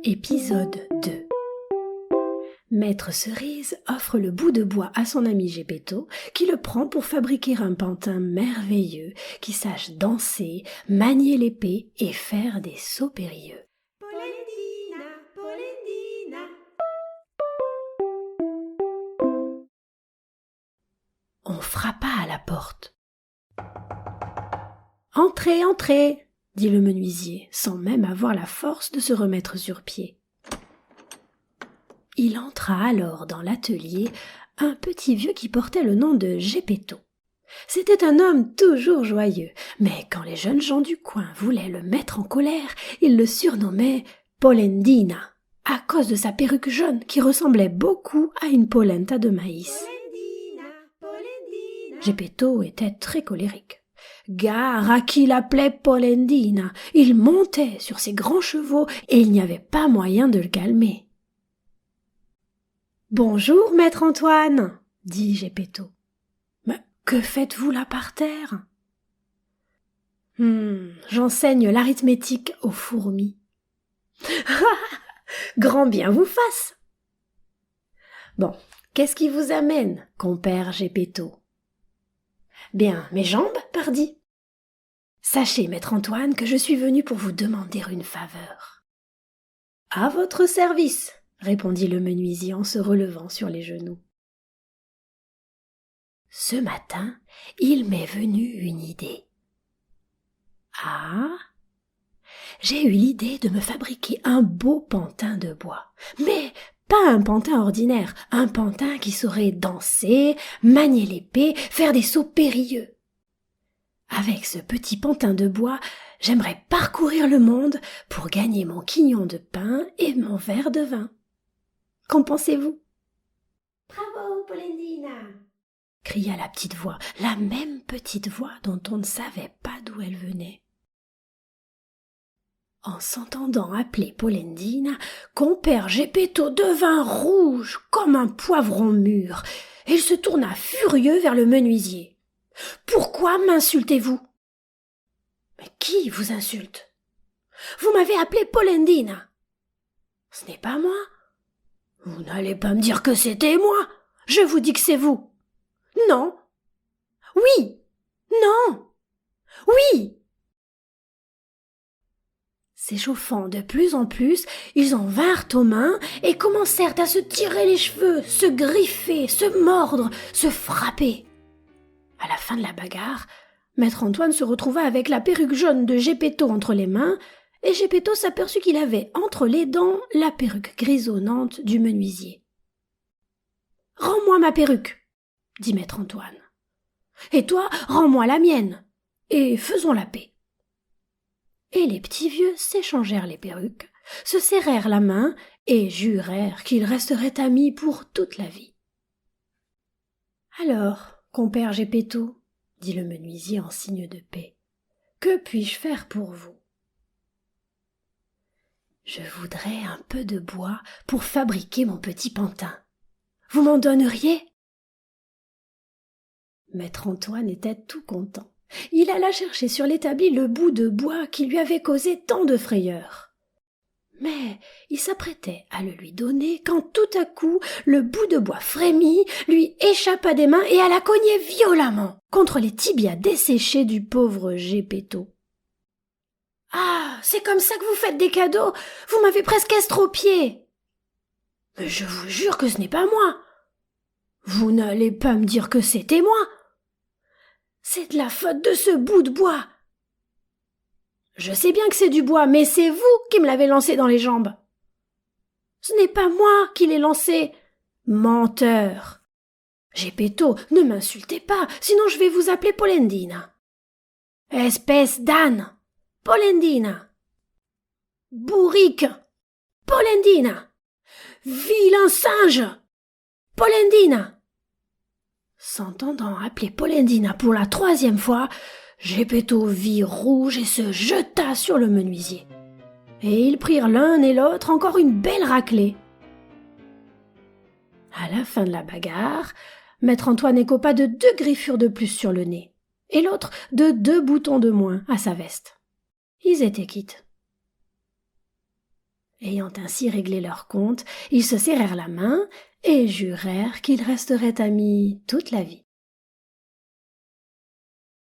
Épisode 2. Maître Cerise offre le bout de bois à son ami Geppetto, qui le prend pour fabriquer un pantin merveilleux qui sache danser, manier l'épée et faire des sauts périlleux. Polendina, Polendina. On frappa à la porte. « Entrez, entrez !» dit le menuisier, sans même avoir la force de se remettre sur pied. Il entra alors dans l'atelier un petit vieux qui portait le nom de Geppetto. C'était un homme toujours joyeux, mais quand les jeunes gens du coin voulaient le mettre en colère, ils le surnommaient Polendina, à cause de sa perruque jaune qui ressemblait beaucoup à une polenta de maïs. Polendina, Polendina. Geppetto était très colérique. Gare à qui l'appelait Polendina. Il montait sur ses grands chevaux et il n'y avait pas moyen de le calmer. « Bonjour, maître Antoine, » dit Geppetto. « Mais que faites-vous là par terre ?»« J'enseigne l'arithmétique aux fourmis. »« Grand bien vous fasse !»« Bon, qu'est-ce qui vous amène, compère Geppetto ?»« Bien, mes jambes, pardi. Sachez, maître Antoine, que je suis venu pour vous demander une faveur. »« À votre service !» répondit le menuisier en se relevant sur les genoux. Ce matin, il m'est venu une idée. Ah, j'ai eu l'idée de me fabriquer un beau pantin de bois, mais pas un pantin ordinaire, un pantin qui saurait danser, manier l'épée, faire des sauts périlleux. Avec ce petit pantin de bois, j'aimerais parcourir le monde pour gagner mon quignon de pain et mon verre de vin. Qu'en pensez-vous ? Bravo, Polendina. Cria la petite voix, la même petite voix dont on ne savait pas d'où elle venait. En s'entendant appeler Polendina, compère Geppetto devint rouge comme un poivron mûr, et il se tourna furieux vers le menuisier. « Pourquoi m'insultez-vous ?»« Mais qui vous insulte ? Vous m'avez appelé Polendina. »« Ce n'est pas moi. » « Vous n'allez pas me dire que c'était moi. Je vous dis que c'est vous. »« Non. »« Oui. »« Non. »« Oui. » S'échauffant de plus en plus, ils en vinrent aux mains et commencèrent à se tirer les cheveux, se griffer, se mordre, se frapper. À la fin de la bagarre, maître Antoine se retrouva avec la perruque jaune de Geppetto entre les mains, et Geppetto s'aperçut qu'il avait entre les dents la perruque grisonnante du menuisier. « Rends-moi ma perruque, » dit maître Antoine. « Et toi, rends-moi la mienne, et faisons la paix. » Et les petits vieux s'échangèrent les perruques, se serrèrent la main et jurèrent qu'ils resteraient amis pour toute la vie. « Alors, compère Geppetto, » dit le menuisier en signe de paix, « que puis-je faire pour vous ? » « Je voudrais un peu de bois pour fabriquer mon petit pantin. Vous m'en donneriez ?» Maître Antoine était tout content. Il alla chercher sur l'établi le bout de bois qui lui avait causé tant de frayeur. Mais il s'apprêtait à le lui donner quand tout à coup le bout de bois frémit, lui échappa des mains et alla cogner violemment contre les tibias desséchés du pauvre Geppetto. « Ah, c'est comme ça que vous faites des cadeaux ? Vous m'avez presque estropié !»« Mais je vous jure que ce n'est pas moi. »« Vous n'allez pas me dire que c'était moi. »« C'est de la faute de ce bout de bois. »« Je sais bien que c'est du bois, mais c'est vous qui me l'avez lancé dans les jambes. »« Ce n'est pas moi qui l'ai lancé. »« Menteur. »« Geppetto, ne m'insultez pas, sinon je vais vous appeler Polendina. »« Espèce d'âne. Polendina. »« Bourrique. Polendina. »« Vilain singe. Polendina. » S'entendant appeler Polendina pour la 3e fois, Geppetto vit rouge et se jeta sur le menuisier. Et ils prirent l'un et l'autre encore une belle raclée. À la fin de la bagarre, maître Antoine écopa de 2 griffures de plus sur le nez, et l'autre de 2 boutons de moins à sa veste. Ils étaient quittes. Ayant ainsi réglé leur compte, ils se serrèrent la main et jurèrent qu'ils resteraient amis toute la vie.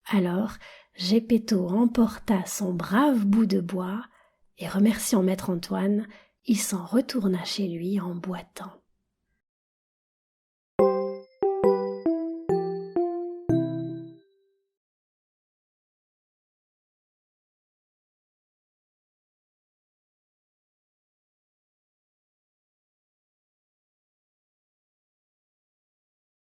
Alors Geppetto emporta son brave bout de bois et, remerciant maître Antoine, il s'en retourna chez lui en boitant.